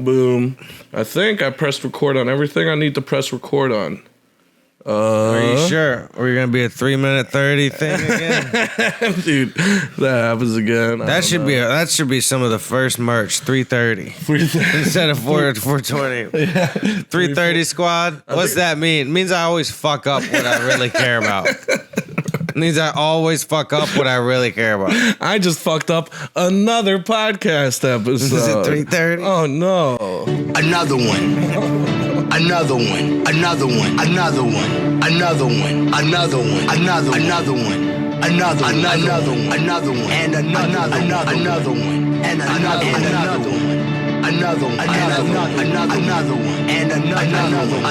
Boom. I think I pressed record on everything I need to press record on. Are you sure? Are we gonna be a 3-minute 30 thing again? Dude, that happens again. That should be some of the first merch. 3:30 instead of 4:20. Yeah. 3:30 squad. What's that mean? It means I always fuck up what I really care about. It means I always fuck up what I really care about. I just fucked up another podcast episode. Is it 3:30? Oh no. Another one. Another one. Another one. Another one. Another one. Another one. Another one. Another one. Another one. Another one. And another one. And another one. Another one. Another one. Another one. And another one.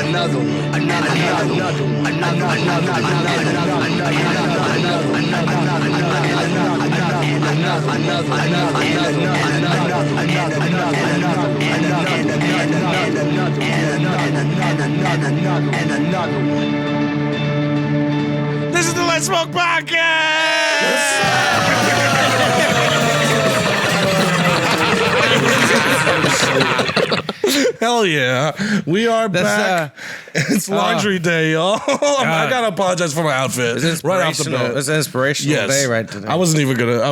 Another one. Another one. This is the Let's Smoke Podcast! Hell yeah. We are back. It's laundry day, y'all. I gotta apologize for my outfit. It's right off the bat. It's an inspirational day right today. I wasn't even gonna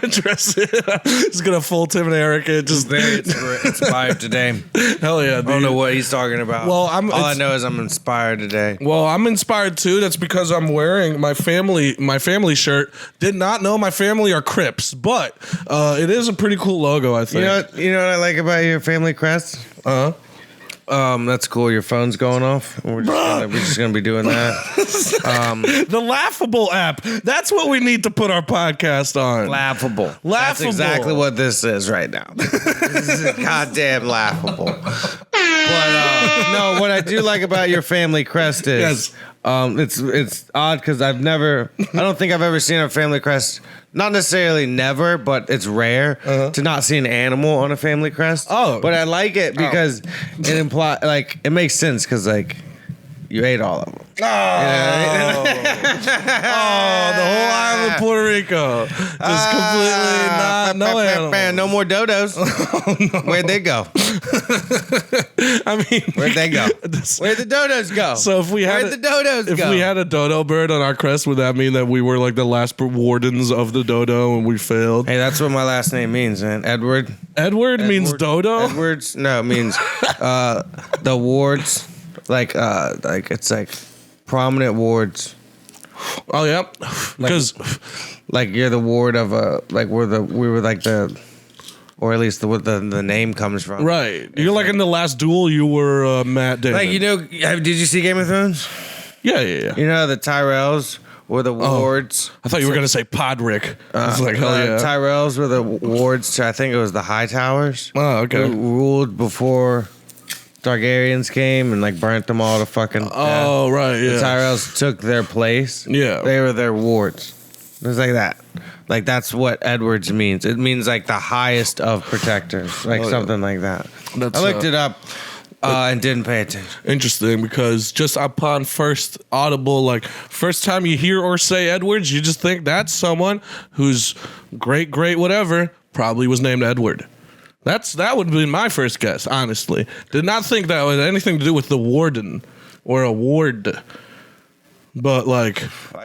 address it. Just gonna full Tim and Eric and just very inspired today. Hell yeah, dude. I don't know what he's talking about. Well, all I know is I'm inspired today. Well, I'm inspired too. That's because I'm wearing my family shirt. Did not know my family are Crips, but it is a pretty cool logo, I think. You know what I like about your family crest? That's cool. Your phone's going off. We're just gonna be doing that. The Laughable app. That's what we need to put our podcast on. Laughable. That's exactly what this is right now. This is goddamn laughable. But no, what I do like about your family crest is it's odd because I don't think I've ever seen a family crest. Not necessarily never, but it's rare to not see an animal on a family crest. Oh, but I like it because it implies it makes sense because you ate all of them. Oh, the whole island of Puerto Rico. Just completely no animals. No more dodos. Oh, no. Where'd they go? I mean, where'd they go? Where'd the dodos go? So if we had we had a dodo bird on our crest, would that mean that we were like the last wardens of the dodo and we failed? Hey, that's what my last name means, man. Edward. Edward means dodo? Edwards? No, it means the wards. It's like prominent wards. Oh yeah, because you're the ward of or at least the name comes from. Right, you're like in the last duel. You were Matt Damon. Did you see Game of Thrones? Yeah. You know the Tyrells were the wards. I thought you were gonna say Podrick. It's like hell yeah. Tyrells were the wards to, I think it was the High Towers. Oh okay. Who ruled before Targaryens came and burnt them all to fucking. Oh right, yeah. The Tyrells took their place. Yeah, they were their wards. It was like that. That's what Edwards means. It means the highest of protectors, something like that. I looked it up and didn't pay attention. Interesting, because just upon first audible, first time you hear or say Edwards, you just think that's someone whose great whatever probably was named Edward. That would be my first guess, honestly. Did not think that had anything to do with the warden or a ward. But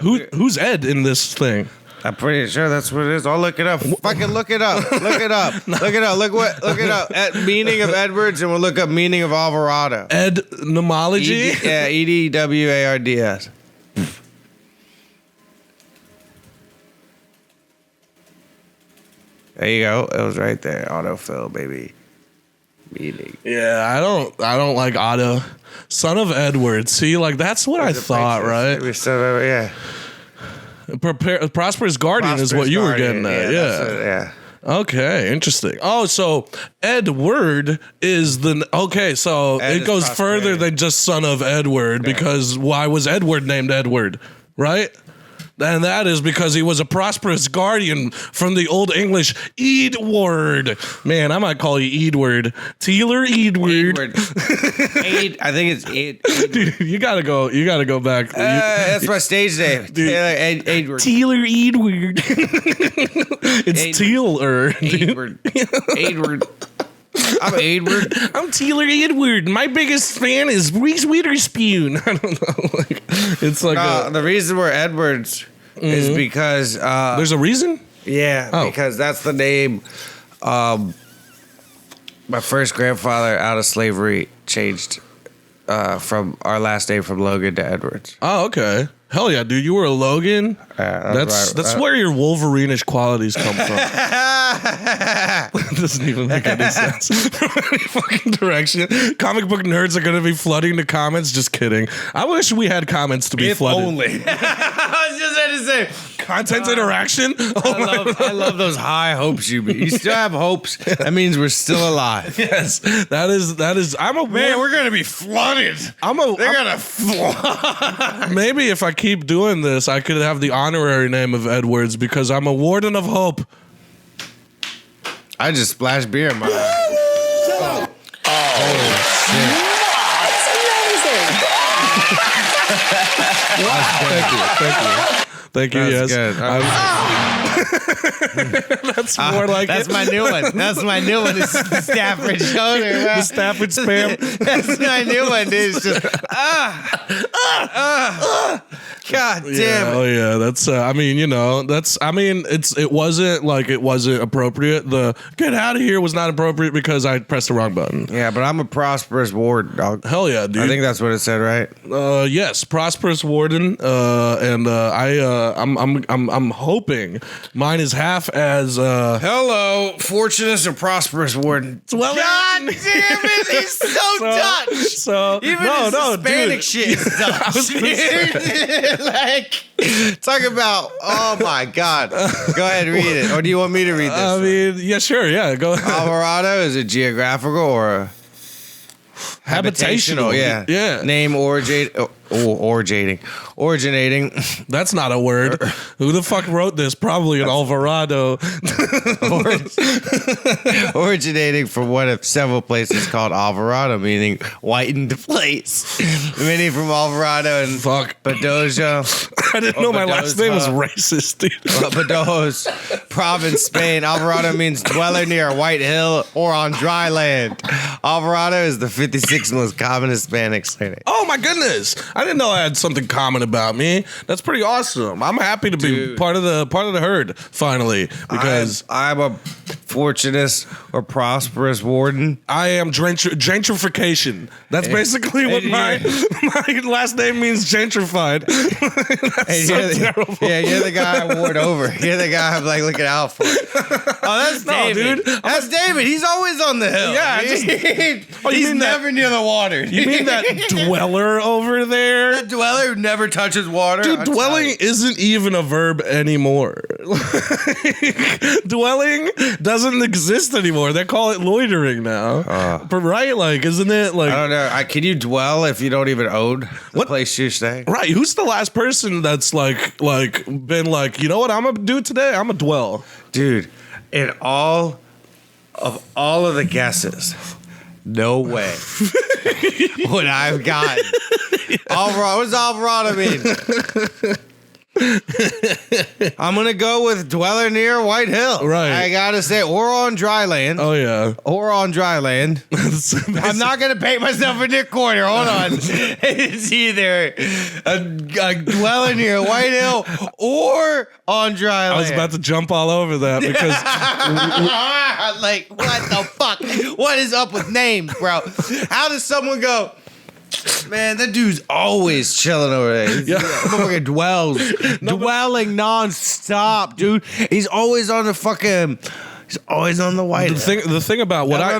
who's Ed in this thing? I'm pretty sure that's what it is. I'll look it up. Fucking look it up. Look it up. Look it up. Look it up. Meaning of Edwards, and we'll look up meaning of Alvarado. Etymology? EDWARDS. There you go. It was right there. Autofill, baby. Meaning. Yeah, I don't like Otto. Son of Edward. See, that's what I thought, right? Yeah. Prosperous Guardian is what you were getting at. Yeah. Okay, interesting. Oh, so Edward is so Ed it goes further than just son of Edward, because why was Edward named Edward, right? And that is because he was a prosperous guardian from the Old English Edward. Man, I might call you Edward. Taylor Edward. I think it's Ed. Dude, you gotta go back. That's my stage name. Taylor Edward. Taylor Edward. It's Taylor. Edward. I'm Edward. I'm Taylor Edward. My biggest fan is Reese Witherspoon. I don't know. Like, it's like the reason we're Edwards is because there's a reason. Yeah, because that's the name. My first grandfather out of slavery changed from our last name from Logan to Edwards. Oh, okay. Hell yeah, dude! You were a Logan. That's where your Wolverine-ish qualities come from. It doesn't even make any sense from any fucking direction. Comic book nerds are gonna be flooding the comments. Just kidding. I wish we had comments to be flooded. Only. I was just going to say content interaction. I love those high hopes you still have hopes. That means we're still alive. Yes, that is. We're gonna be flooded. They're gonna flood. Maybe if I keep doing this, I could have the honorary name of Edwards because I'm a warden of hope. I just splashed beer in my eye. Thank you. That's yes. Good. That's more like that's my new one. That's my new one. It's the Stafford shoulder. The Stafford spam. That's my new one, dude. It's just God damn it. Oh yeah, that's it wasn't appropriate. The get out of here was not appropriate because I pressed the wrong button. Yeah, but I'm a prosperous warden, dog. Hell yeah, dude. I think that's what it said, right? Yes, prosperous warden. I'm hoping mine is half as hello, fortunate or prosperous warden. Well, God damn it, he's so Dutch. So even his Hispanic dude. shit is Dutch. Like, talk about, oh my God. Go ahead, read it. Or do you want me to read this? I mean, yeah, sure, yeah. Go ahead. Alvarado is a geographical or a habitational, yeah. Name originating. That's not a word. Who the fuck wrote this? Probably an Alvarado. Originating from one of several places called Alvarado, meaning whitened place. Many from Alvarado and Badoja. I didn't know my last name was racist, dude. Badajoz province, Spain. Alvarado means dweller near a white hill or on dry land. Alvarado is the 56th most common Hispanic surname. Oh my goodness! I didn't know I had something common about me. That's pretty awesome. I'm happy to be part of the herd finally because I'm a fortunate or prosperous warden. I am gentrification. That's basically what my last name means. Gentrified. That's so terrible. Yeah, you're the guy I ward over. You're the guy I'm like looking out for. Oh, that's David. Dude. That's David. He's always on the hill. Yeah. He's never near the water. You mean that dweller over there? That dweller who never touches water? Dude, dwelling isn't even a verb anymore. Dwelling doesn't exist anymore. They call it loitering now. But right? Like, isn't it like... I don't know. Can you dwell if you don't even own the place you stay? Right. Who's the last person that's like been like, you know what I'm going to do today? I'm going to dwell. Dude, in all of the guesses... No way would I've gotten. Alvarado. What does Alvarado mean? I'm going to go with dweller near White Hill. Right. I got to say, or on dry land. Oh, yeah. Or on dry land. I'm not going to paint myself in Nick Corner. Hold on. It's either a dweller near White Hill or on dry land. I was about to jump all over that because... like, what the fuck? What is up with names, bro? How does someone go... Man, that dude's always chilling over there. Motherfucker dwelling nonstop, dude. He's always on the fucking... He's always on the white. The thing about what I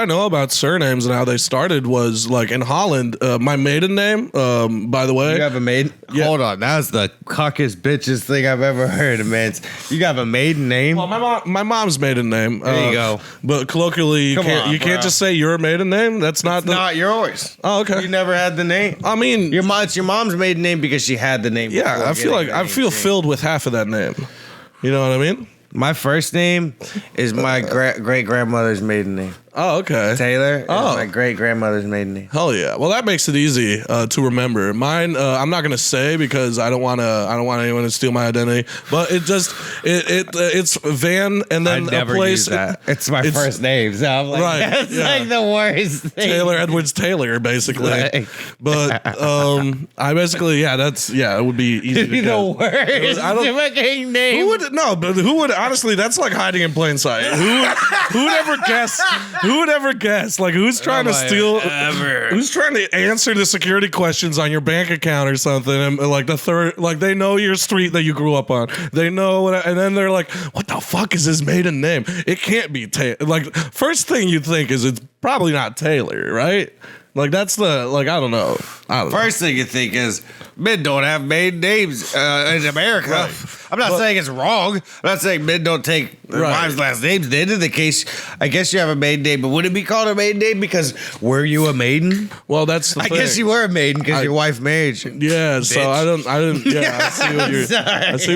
know about surnames and how they started was like in Holland. My maiden name, by the way, you have a maiden. Yeah. Hold on, that's the cuckest bitches thing I've ever heard of, man. You have a maiden name. Well, my mom's maiden name. There you go. But colloquially, you can't just say your maiden name. That's not not yours. Oh, okay. You never had the name. I mean, it's your mom's maiden name because she had the name. Yeah, I feel filled with half of that name. You know what I mean? My first name is my great grandmother's maiden name. Oh, okay. Taylor. Oh, my great grandmother's maiden name. Hell yeah. Well, that makes it easy to remember. Mine, I'm not gonna say because I don't want anyone to steal my identity. But it's Van and then I never a place. Use that. It's my first name, so I'm like, that's like the worst thing. Taylor Edwards Taylor, basically. But I basically, it would be easy. To the worst fucking name. Who would honestly? That's like hiding in plain sight. Who would ever guess? Who would ever guess? Like, who's trying to steal? Who's trying to answer the security questions on your bank account or something? And like they know your street that you grew up on. They know, and then they're like, "What the fuck is his maiden name? It can't be Taylor." Like, first thing you think is it's probably not Taylor, right? Like, that's I don't know. First thing you think is men don't have maiden names in America. Right. I'm not saying it's wrong. I'm not saying men don't take their wives' last names. Then in the case, I guess you have a maiden name, but would it be called a maiden name because were you a maiden? Well, that's the I thing. guess you were a maiden because your wife married you. Yeah, bitch. So I didn't. Yeah, I see what you're saying. I see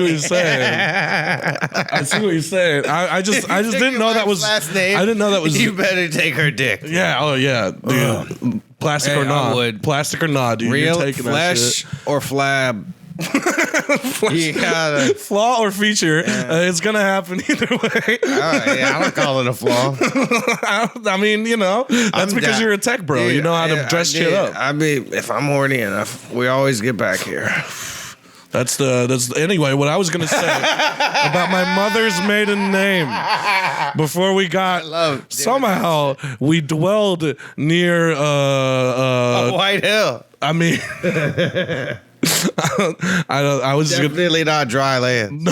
what you're saying. I just didn't know that was last name. I didn't know that was. You better take her dick. Yeah. Oh yeah, dude. Plastic or not? Plastic or not? Dude, real you're taking flesh that shit. or flab? You gotta flaw or feature. It's gonna happen either way. I don't call it a flaw. I mean, that's because you're a tech bro. Dude, you know how to dress shit up. I mean, if I'm horny enough, we always get back here. That's anyway, what I was gonna say about my mother's maiden name. Before we got somehow we dwelled near White Hill. I mean I was definitely not dry land.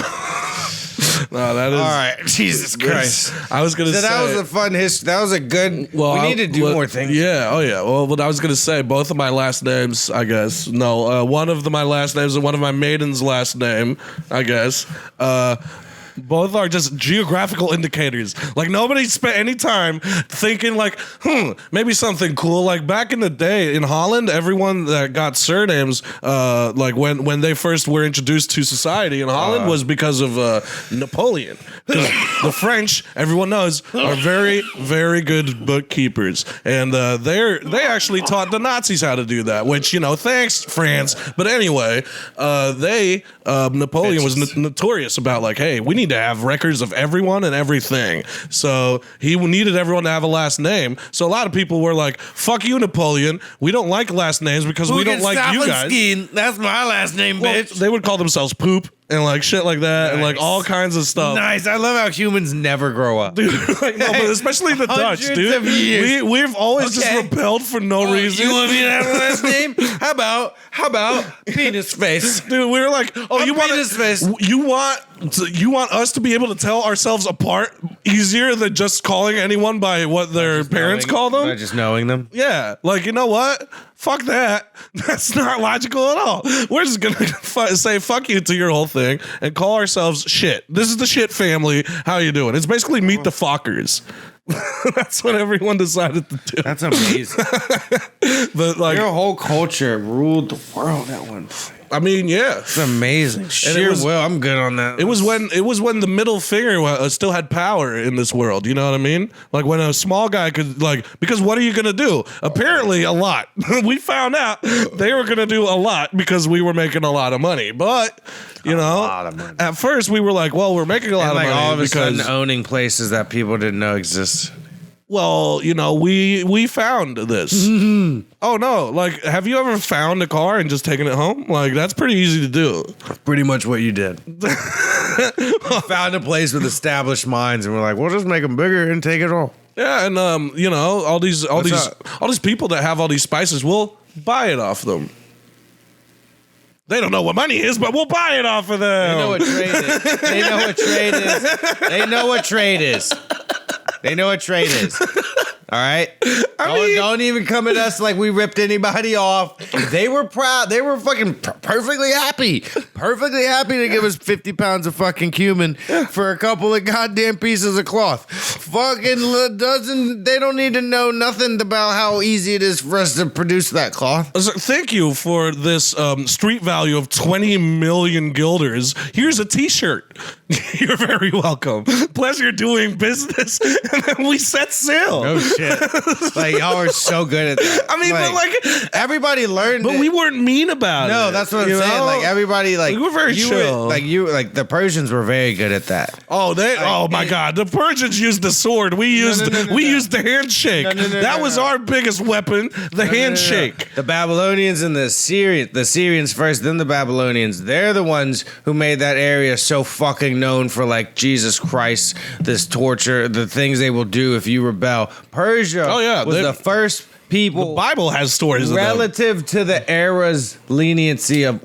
No, that is all right. Jesus Christ! I was gonna say that was a fun history. That was a good. Well, we need to do more things. Yeah. Oh yeah. Well, what I was gonna say, both of my last names, I guess. No, one of my last names and one of my maiden's last name, I guess. Both are just geographical indicators. Like, nobody spent any time thinking like, maybe something cool. Like, back in the day in Holland, everyone that got surnames, like when they first were introduced to society in Holland was because of Napoleon. The French, everyone knows, are very, very good bookkeepers. And they actually taught the Nazis how to do that, which, thanks, France. But anyway, Napoleon was notorious about like, hey, we need to have records of everyone and everything. So he needed everyone to have a last name. So a lot of people were like, fuck you, Napoleon. We don't like last names because we don't like you guys. Skiing. That's my last name, bitch. They would call themselves Poop and like shit like that. Nice. And like all kinds of stuff. Nice. I love how humans never grow up. Dude, like, no, but especially the Dutch, dude. We've always just rebelled for no reason. You want me to have a last name? How about penis face? Dude, we were like, you want penis face. You want us to be able to tell ourselves apart easier than just calling anyone by what their parents call them? By just knowing them? Yeah. Like, you know what? Fuck that. That's not logical at all. We're just going to say fuck you to your whole thing and call ourselves shit. This is the shit family. How you doing? It's basically meet the Fockers. That's what everyone decided to do. That's amazing. But like, your whole culture ruled the world at one point. I mean, yeah, it's amazing. I'm good on that. It was when the middle finger still had power in this world. You know what I mean? Like when a small guy could because what are you gonna do? Apparently, a lot. We found out they were gonna do a lot because we were making a lot of money. But at first we were like, well, we're making a lot of money. All of a sudden, owning places that people didn't know exist. Well, we found this. Mm-hmm. Oh no! Like, have you ever found a car and just taken it home? Like, that's pretty easy to do. Pretty much what you did. Found a place with established minds, and we're like, we'll just make them bigger and take it all. Yeah, and all these people that have all these spices, we'll buy it off them. They don't know what money is, but we'll buy it off of them. They know what trade is. They know what trade is. They know what trade is. They know what trade is. All right? Don't even come at us like we ripped anybody off. They were proud. They were fucking perfectly happy. perfectly happy to give us 50 pounds of fucking cumin for a couple of goddamn pieces of cloth. Fucking they don't need to know nothing about how easy it is for us to produce that cloth. Thank you for this street value of 20 million guilders. Here's a t-shirt. You're very welcome. Pleasure doing business. And then we set sail. No shit. Like, y'all are so good at that. I mean, but everybody learned but it. we weren't mean about it. No, that's what I'm saying. Know? Like, everybody, like, we were very chill. The Persians were very good at that. Oh, my God. The Persians used the sword. We used the handshake. That was our biggest weapon, the handshake. The Babylonians and the Syrians first, then the Babylonians. They're the ones who made that area so fucking known for, like, Jesus Christ, this torture, the things they will do if you rebel. Persia was the first people. The Bible has stories relative to the era's leniency of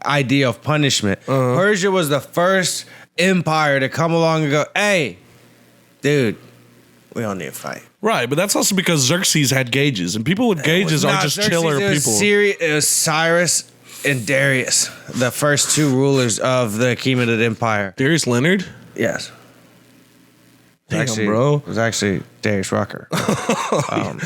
idea of punishment. Persia was the first empire to come along and go, hey, dude, we don't need to fight. Right, but that's also because Xerxes had gauges, and people with gauges are just chiller people. It was Cyrus and Darius, the first two rulers of the Achaemenid Empire. Darius Leonard? Yes. Damn, bro. It was actually Darius Rucker. Yeah.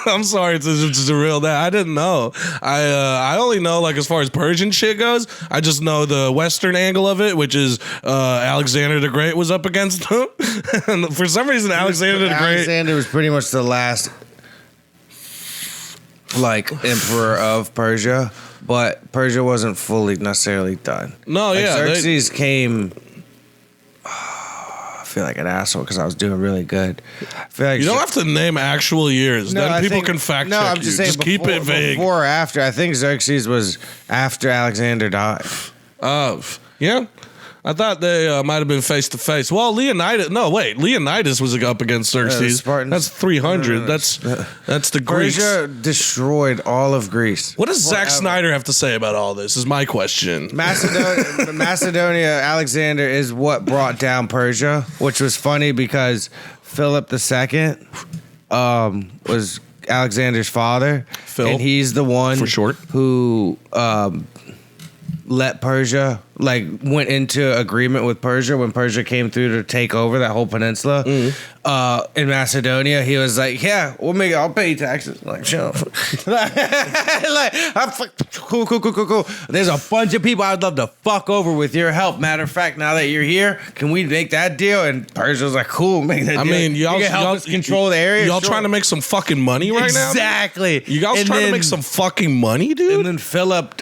I'm sorry to derail that. I didn't know. I only know, like, as far as Persian shit goes, I just know the Western angle of it, which is Alexander the Great was up against them. And for some reason, Alexander was pretty much the last, like, emperor of Persia, but Persia wasn't fully necessarily done. No, like, yeah. Xerxes came... I feel like an asshole because I was doing really good. I feel like you don't have to name actual years. Then people can fact check I'm just saying just keep it vague. Before or after. I think Xerxes was after Alexander died. Yeah. I thought they might have been face to face. Well, Leonidas was up against Xerxes. That's 300. That's the Greeks. Persia destroyed all of Greece. What does Zack Snyder have to say about all this? Is my question. Macedonia, Alexander is what brought down Persia, which was funny because Philip II was Alexander's father, Phil, and he's the one for short who let Persia, like, went into agreement with Persia when Persia came through to take over that whole peninsula. In Macedonia, he was like, yeah, I'll pay you taxes. Like, shut up. Cool. There's a bunch of people I'd love to fuck over with your help. Matter of fact, now that you're here, can we make that deal? And Persia was like, cool, make that deal. I mean, y'all can help us control the area. Y'all trying to make some fucking money right now? Exactly. You guys trying to make some fucking money, dude? And then Philip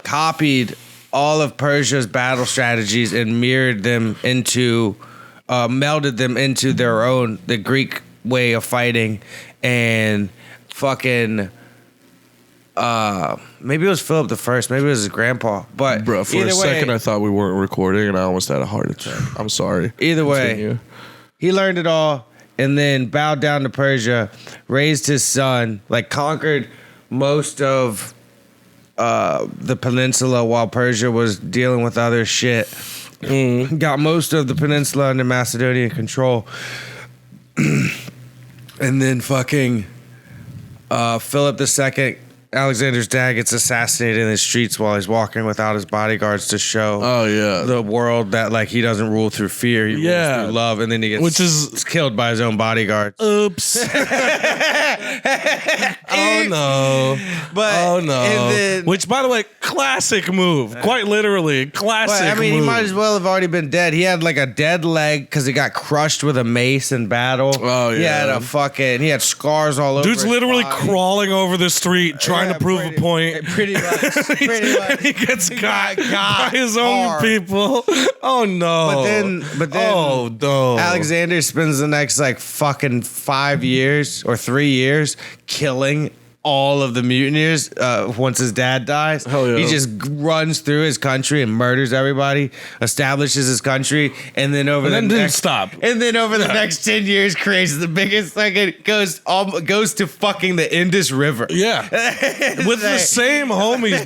copied all of Persia's battle strategies and mirrored them into, melded them into the Greek way of fighting, and fucking, maybe it was Philip the First, maybe it was his grandpa, but bro, for a second I thought we weren't recording and I almost had a heart attack. I'm sorry. Either way, he learned it all and then bowed down to Persia, raised his son, like conquered most of the peninsula while Persia was dealing with other shit. Got most of the peninsula under Macedonian control. And then fucking Philip II, Alexander's dad, gets assassinated in the streets while he's walking without his bodyguards to show the world that, like, he doesn't rule through fear, he rules through love, and then he gets killed by his own bodyguards. Oops. Oh no. Then, which, by the way, classic move. Quite literally, classic move. He might as well have already been dead. He had, like, a dead leg because he got crushed with a mace in battle. Oh yeah. He had scars all over. Dude's literally crawling over the street trying to prove a point. Pretty much. He gets got by his own people. Oh no. But then oh no. Alexander spends the next, like, fucking 5 years or 3 years killing all of the mutineers once his dad dies. Hell yeah. He just runs through his country and murders everybody, establishes his country, and then over the next 10 years creates the biggest fucking goes to fucking the Indus River. Yeah. With the same homies.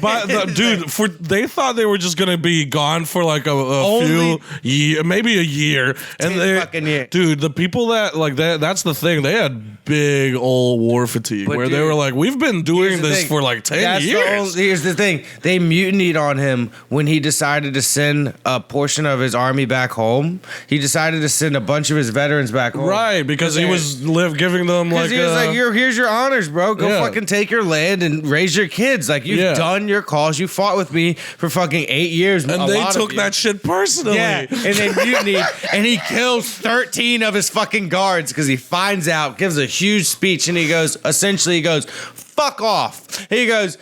They thought they were just gonna be gone for like a few years, maybe a year. Dude, the people that like that's the thing. They had big old war fatigue where they were like, we we've been doing this for like 10 years. Here's the thing. They mutinied on him when he decided to send a portion of his army back home. He decided to send a bunch of his veterans back home. Right, because he was giving them like... He was like, here's your honors, bro. Go fucking take your land and raise your kids. Like, you've done your cause. You fought with me for fucking 8 years. And they took that shit personally. Yeah, and they mutinied. And he kills 13 of his fucking guards because he finds out, gives a huge speech, and he goes, fuck off. He goes,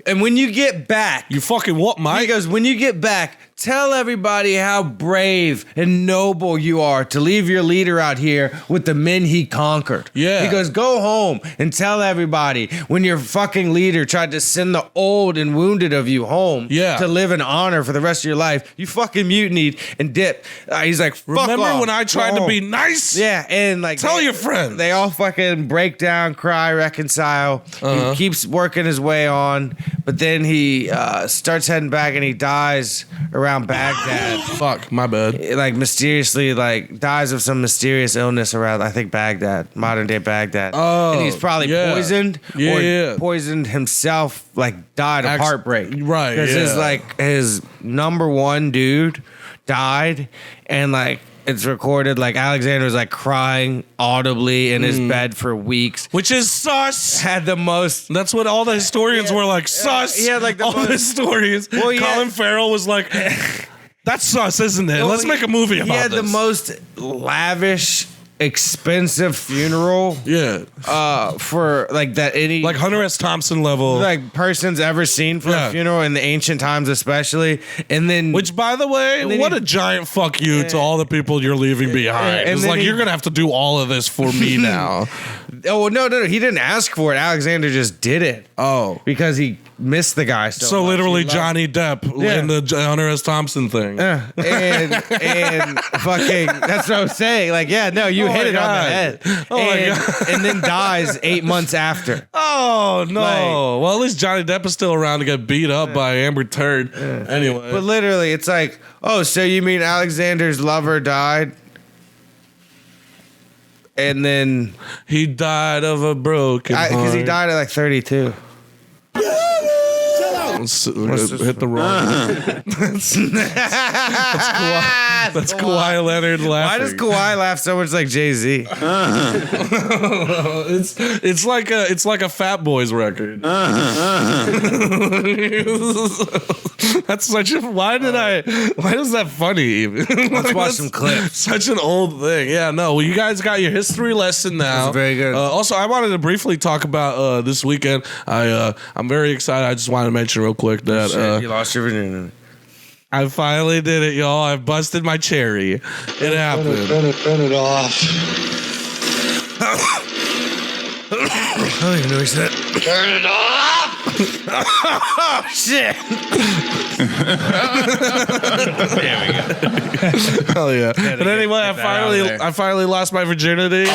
and when you get back... You fucking what, Mike? He goes, when you get back... Tell everybody how brave and noble you are to leave your leader out here with the men he conquered. Yeah. He goes, go home and tell everybody when your fucking leader tried to send the old and wounded of you home to live in honor for the rest of your life. You fucking mutinied and dipped. He's like, fuck Remember off, when I tried to be nice? Yeah, and like... Tell your friends. They all fucking break down, cry, reconcile. He keeps working his way on, but then he starts heading back and he dies around Baghdad. Fuck, my bad. Like mysteriously, like dies of some mysterious illness around, I think, Baghdad, modern day Baghdad. Oh, and he's probably poisoned or poisoned himself, like died of heartbreak. Right, because his number one dude died, and like it's recorded like Alexander was like crying audibly in his bed for weeks, which is sus. Had the most. That's what all the historians were like. Sus. He had like the all most, the historians. Well, Colin Farrell was like, "That's sus, isn't it? Let's make a movie about this." He had the most lavish, expensive funeral. For like that any like Hunter S. Thompson level like person's ever seen for a funeral in the ancient times, especially. And then, which by the way, what a giant fuck you to all the people you're leaving behind. It's like you're gonna have to do all of this for me now. Oh no, he didn't ask for it. Alexander just did it. Oh, because he missed the guy. So much. Literally Johnny Depp in the Hunter S. Thompson thing. And fucking that's what I was saying. Like, yeah, no, you hit it on the head. My God. And then dies 8 months after. Oh no. Well, at least Johnny Depp is still around to get beat up by Amber Turd. Anyway. But literally it's like, oh, so you mean Alexander's lover died? And then he died of a broken heart. Because he died at like 32. Hit the wrong. That's Kawhi Leonard laughing. Why does Kawhi laugh so much like Jay-Z? It's like a Fat Boys record. That's such a. Why is that funny even? Let's watch some clips. Such an old thing. Yeah, no. Well, you guys got your history lesson now. That's very good. Also, I wanted to briefly talk about this weekend. I'm very excited. I just wanted to mention real quick that you lost your virginity. I finally did it, y'all. I busted my cherry. It happened. Turn it off. I don't even know what he said. Turn it off. Oh, shit. There we go. Hell yeah. But anyway, I finally lost my virginity. Oh.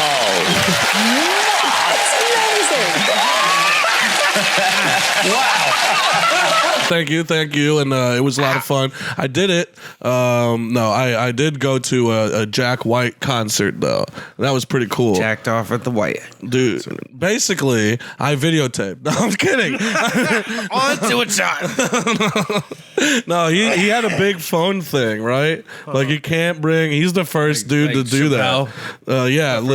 Wow. Thank you, and it was a lot of fun. I did it. I did go to a Jack White concert though. That was pretty cool. Jacked off at the White, dude. Basically, I videotaped. No, I'm kidding. On to a shot. No, he had a big phone thing, right? Like you can't bring. He's the first dude to do that.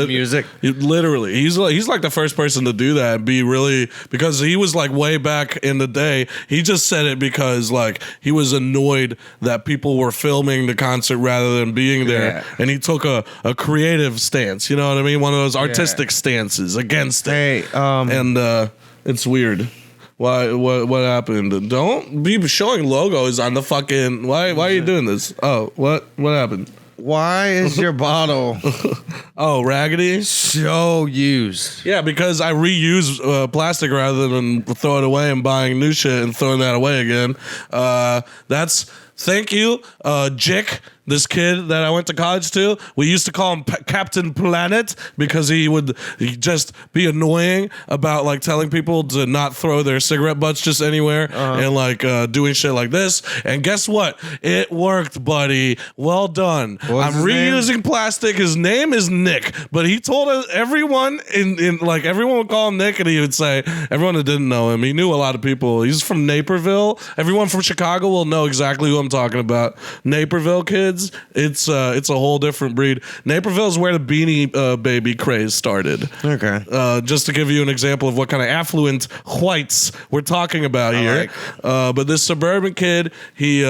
Music. Literally, he's like the first person to do that. And be really because he was like way back in the day. He just said it because like he was annoyed that people were filming the concert rather than being there, and he took a creative stance. You know what I mean? One of those artistic stances against it. And it's weird. Why? What happened? Don't be showing logos on the fucking. Why are you doing this? Oh, what happened? Why is your bottle raggedy? So used. Yeah, because I reuse plastic rather than throw it away and buying new shit and throwing that away again. That's thank you, Jick. This kid that I went to college to, we used to call him Captain Planet because he'd just be annoying about like telling people to not throw their cigarette butts just anywhere and like doing shit like this. And guess what? It worked, buddy. Well done. I'm reusing plastic. His name is Nick, but he told us everyone in like everyone would call him Nick, and he would say everyone that didn't know him. He knew a lot of people. He's from Naperville. Everyone from Chicago will know exactly who I'm talking about. Naperville kids. It's a whole different breed. Naperville is where the Beanie Baby craze started. Okay. Just to give you an example of what kind of affluent whites we're talking about here. But this suburban kid, he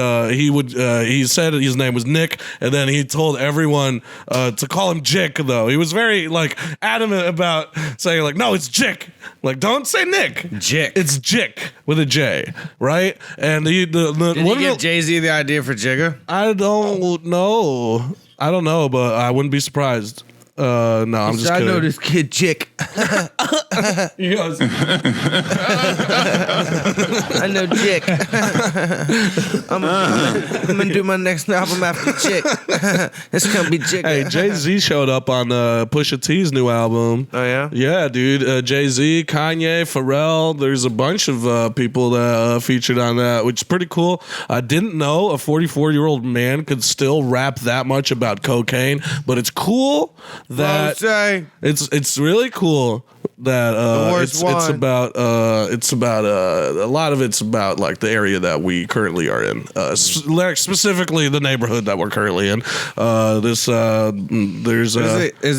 said his name was Nick, and then he told everyone to call him Jick. Though he was very like adamant about saying like, no, it's Jick. Like, don't say Nick. Jick. It's Jick with a J, right? And did he give Jay-Z the idea for Jigga? I don't know. I don't know, but I wouldn't be surprised. No, I'm just kidding. I know this kid Jick. He goes, I know Jick. I'm gonna do my next album after Jick. It's gonna be Jick. Hey, Jay-Z showed up on Pusha T's new album. Oh yeah? Yeah, dude. Jay-Z, Kanye, Pharrell. There's a bunch of people that featured on that, which is pretty cool. I didn't know a 44-year-old man could still rap that much about cocaine, but it's cool that it's really cool that it's about a lot of it's about like the area that we currently are in, specifically the neighborhood that we're currently in. Is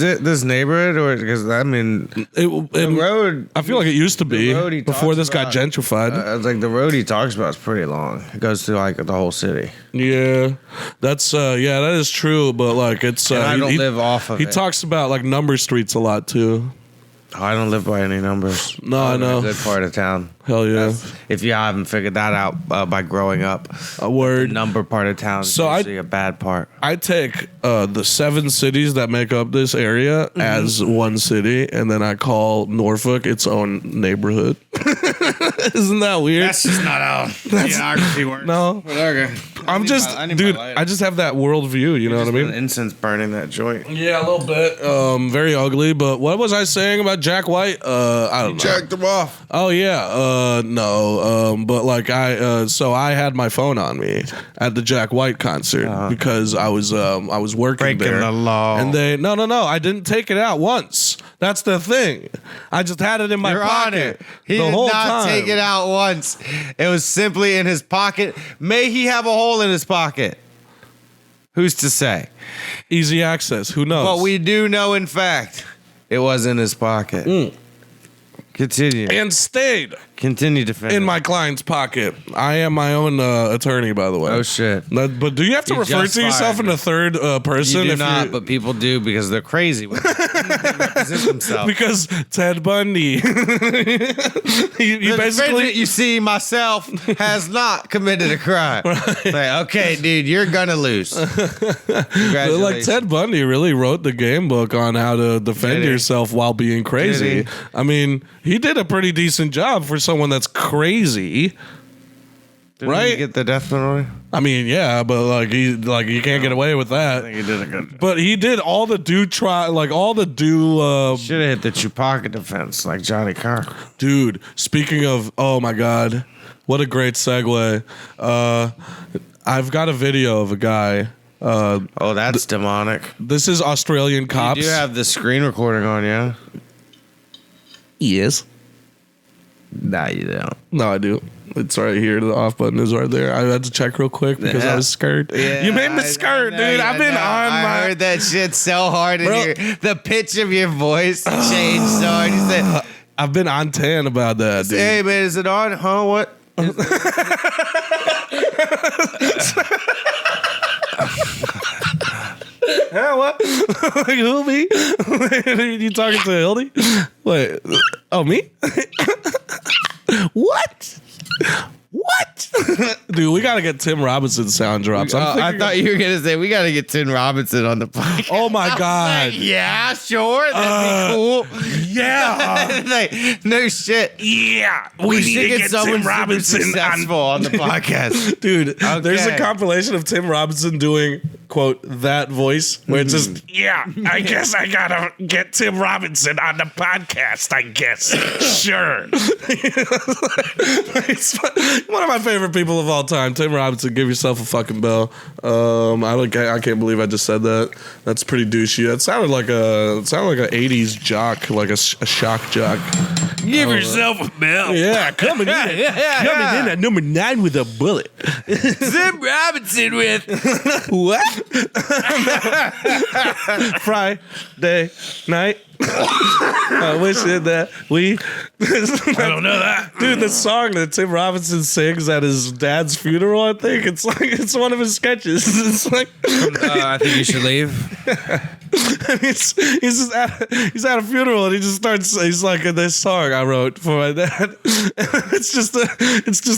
it this neighborhood, or because I mean the road? I feel like it used to be before this got gentrified. Like the road he talks about is pretty long. It goes through like the whole city. Yeah, that's that is true. But like it's I don't live off of it. He talks about like number streets a lot too. Oh, I don't live by any numbers. No, I know. A good part of town. Hell yeah. If you haven't figured that out by growing up. A word. The number part of town is usually a bad part. I take the 7 cities that make up this area as one city, and then I call Norfolk its own neighborhood. Isn't that weird? That's just not how geography works. No. Okay. I just have that worldview, you know what I mean? Incense burning that joint. Yeah, a little bit. Very ugly, but what was I saying about Jack White? I don't know. Jacked him off. Oh, yeah. No. But like so I had my phone on me at the Jack White concert because I was working breaking there. The law. And they, no. I didn't take it out once. That's the thing. I just had it in my pocket. He did not take it out once. It was simply in his pocket. May he have a hole in his pocket. Who's to say? Easy access. Who knows? But we do know, in fact, it was in his pocket. Continue. And stayed. Continue defending. In my client's pocket. I am my own attorney, by the way. Oh, shit. But do you have to refer to yourself in the third person? You do not, but people do because they're crazy when they represent themselves. Because Ted Bundy. he basically... You see, myself has not committed a crime. Right. Like, okay, dude, you're going to lose. Congratulations. Like Ted Bundy really wrote the game book on how to defend yourself while being crazy. I mean, he did a pretty decent job for someone that's crazy. Didn't he get the death penalty? I mean, yeah, but you can't get away with that. I think he did a good job. But he did all the should have hit the Chewbacca defense like Johnny Carr. Dude, speaking of, oh my God, what a great segue. I've got a video of a guy. Oh, that's demonic. This is Australian cops. You do have the screen recording on, yeah? Yes. Nah, you don't. No, I do. It's right here. The off button is right there. I had to check real quick because I was scared. Yeah, you made me scared, dude. I've been I heard that shit so hard in here. The pitch of your voice changed so hard. You said, I've been on 10 about that, dude. Hey, man, is it on? Huh? What? Huh, what? Who, me? You talking to Hildy? Wait. Oh, me? What? What? Dude, we gotta get Tim Robinson sound drops. I thought you were gonna say we gotta get Tim Robinson on the podcast. Oh my god! Yeah, sure, that'd be cool. Yeah, like, no shit. Yeah, we should get someone Tim Robinson on the podcast, dude. Okay. There's a compilation of Tim Robinson doing quote that voice where it's just I guess I gotta get Tim Robinson on the podcast. I guess sure. It's one of my favorite people of all time, Tim Robinson. Give yourself a fucking bell. I can't believe I just said that. That's pretty douchey. It sounded like a '80s jock, like a shock jock. Give yourself a bell. Yeah, coming in at number 9 with a bullet. Tim Robinson with what? Friday night. I wish that we. I don't know that, dude. The song that Tim Robinson sings at his dad's funeral, I think it's one of his sketches. It's like, I think you should leave. He's at a funeral and he just starts. He's like, this song I wrote for my dad. It's just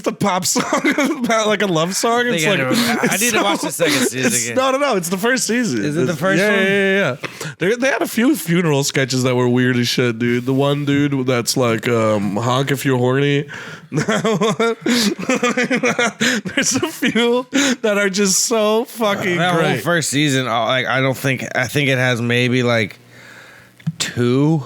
a pop song about like a love song. It's like I need to watch the second season again. No, it's the first season. Is it the first one? Yeah. They had a few funeral sketches that were weird as shit, dude. The one dude that's like honk if you're horny. There's a few that are just so fucking that great. Whole first season, I think it has maybe like 2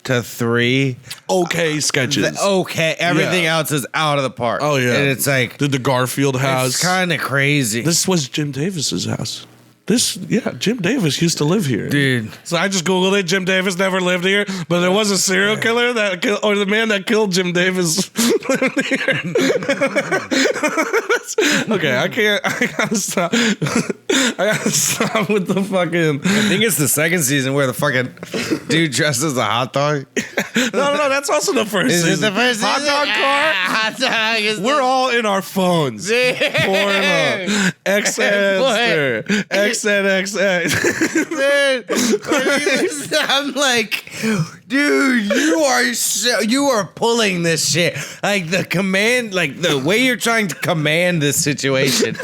to 3 okay sketches. Everything else is out of the park. Oh yeah, and it's like the Garfield house. It's kind of crazy. This was Jim Davis's house. Jim Davis used to live here, dude. So I just googled it. Jim Davis never lived here, but there was a serial killer or the man that killed Jim Davis lived here. Okay, I gotta stop. I gotta stop with the fucking. I think it's the second season where the fucking dude dressed as a hot dog. No, that's also the first season. Is it the first season? Hot dog car? Hot dog is We're all in our phones. Porno. X-Hamster. XNXX. I'm like, dude, you are pulling this shit. Like the command, like the way you're trying to command this situation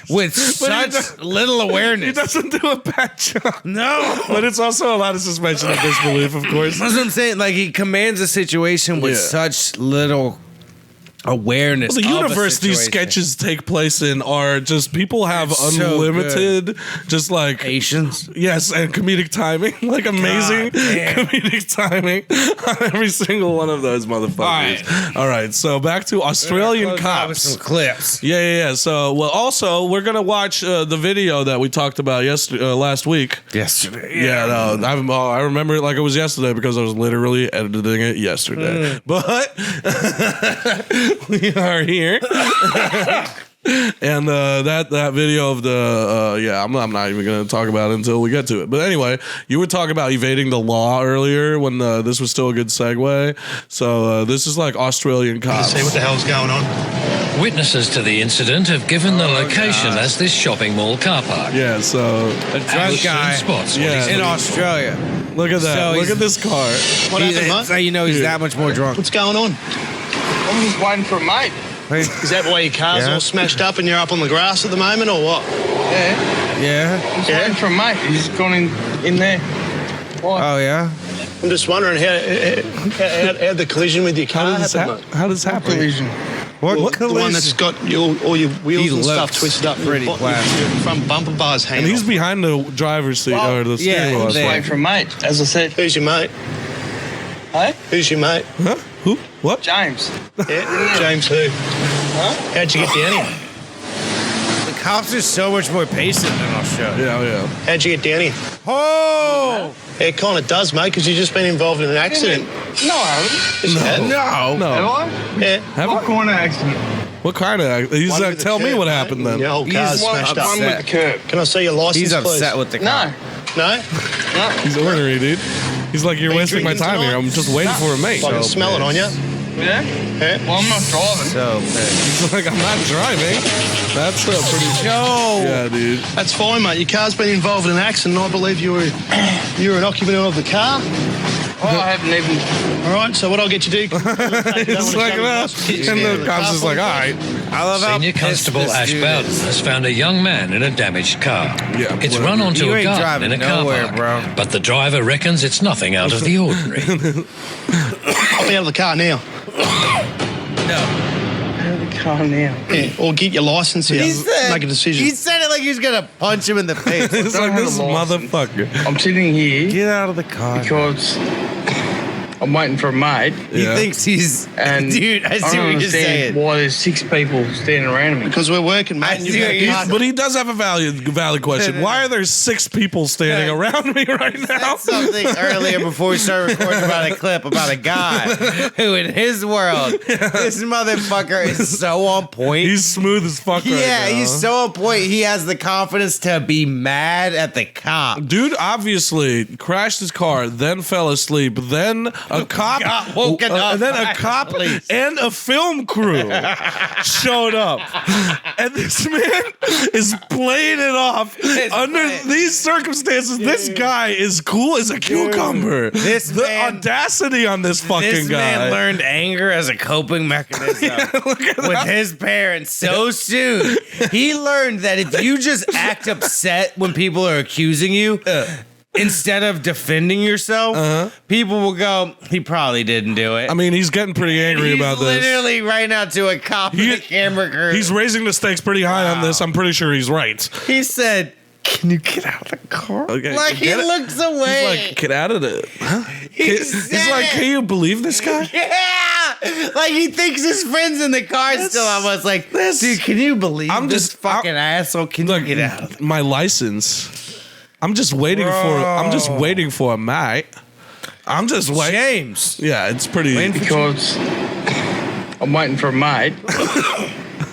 with such little awareness. He doesn't do a bad job. No. But it's also a lot of suspension of disbelief, of course. That's what I'm saying. Like he commands a situation with such little awareness. Well, the universe these sketches take place in are just people have unlimited, just like patience. Yes, and comedic timing, like amazing comedic timing on every single one of those motherfuckers. All right, so back to Australian cops. With some clips. Yeah. So, also we're gonna watch the video that we talked about last week. Yesterday. Yeah, no, I remember it like it was yesterday because I was literally editing it yesterday. But we are here. And that video of the I'm not even gonna talk about it until we get to it. But anyway, you were talking about evading the law earlier when this was still a good segue. So this is like Australian cops. See what the hell's going on. Witnesses to the incident have given the location as this shopping mall car park. Yeah, so a drunk guy in Australia. Look at that. So look at this car. What happened, mate? So you know he's that much more drunk. What's going on? I'm just waiting for a mate. Is that why your car's all smashed up and you're up on the grass at the moment, or what? Yeah. I'm just waiting for a mate. He's gone in there. Why? Oh, yeah? I'm just wondering how the collision with your car happened, mate. How does this happen? Collision. What collision? The one that's got all your wheels and stuff twisted up. Pretty your front bumper bars hanging And he's off. behind the driver's seat or the steering wheel. I'm just waiting for a mate, as I said. Who's your mate? Hey? Who's your mate? Huh? Who? What? James. Yeah. James who? Huh? How'd you get down here? The cops are so much more patient than Australia. Yeah. How'd you get down here? Oh! It kind of does, mate, because you've just been involved in an accident. No, I haven't. Yes, you have. No. Have I? Yeah. What kind of accident? What kind of? He's One like, with the tell me curb, what mate. happened then. Your whole car's smashed up. One with the curb. Can I see your license, He's upset please? with the car. No. No? No. He's ornery, dude. He's like, you're Are you wasting my drinking time here. tonight? I'm just waiting for a mate. I can smell it on you. Yeah? Yeah? Well, I'm not driving. So He's like, I'm not driving. That's pretty. Yeah, dude. That's fine, mate. Your car's been involved in an accident. I believe you were an occupant of the car. Oh, I haven't even. All right, so what I'll get you to do? It's like that. And the cop's just like, all right. I love how Senior Constable pissed Ash this dude Bowden is. has found a young man in a damaged car. Yeah, It's well, run onto you a ain't garden driving in a car nowhere, park, bro. but the driver reckons it's nothing out of the ordinary. I'll be out of the car now. Calm down. Yeah, or get your license here. Make a decision. He said it like he was gonna punch him in the face. It's like this motherfucker. I'm sitting here Get out of the car. because I'm waiting for a mate. He Yeah. thinks he's. And Dude, I see don't what you're understand saying. why there's 6 people standing around me. Because we're working, mate. and you've got a car. But he does have a valid question. Why are there 6 people standing around me right now? Something earlier before we started recording about a clip about a guy who, in his world, this motherfucker is so on point. He's smooth as fuck right now. Yeah, he's so on point. He has the confidence to be mad at the cop. Dude obviously crashed his car, then fell asleep, then a cop Got woken up and then by a cop police. and a film crew showed up. And this man is playing it off under these circumstances. This guy is cool as a cucumber. This the man- audacity on this fucking This guy. man learned anger as a coping mechanism with his parents so soon. He learned that if you just act upset when people are accusing you, instead of defending yourself, people will go, he probably didn't do it. I mean, he's getting pretty angry He's about this. literally right now to a cop in the camera crew. He's raising the stakes pretty high on this. I'm pretty sure he's right. He said, "Can you get out of the car?" Okay, Like he get it? looks away. He's like, get out of it. Huh? He's said like, it. can you believe this guy? Yeah, like he thinks his friends in the car still almost like, dude, can you believe this fucking asshole? Can you get out of it? My license. I'm just waiting for a mate. I'm just waiting. James. Yeah, it's pretty. Because I'm waiting for a mate.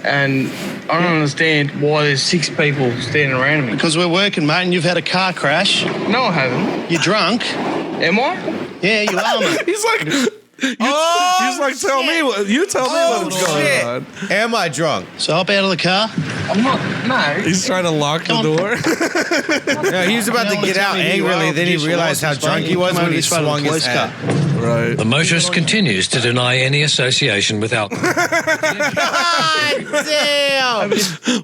And I don't understand why there's 6 people standing around me. Because we're working, mate, and you've had a car crash. No, I haven't. You're drunk. Am I? Yeah, you are, mate. He's like, he's like, tell me what what's going on. Am I drunk? So hop out of the car. I'm not. No. He's trying to lock the door. No, he was about to get out angrily. Then he realized how drunk he was when he swung his head. Right. The motorist continues to deny any association with alcohol. God damn!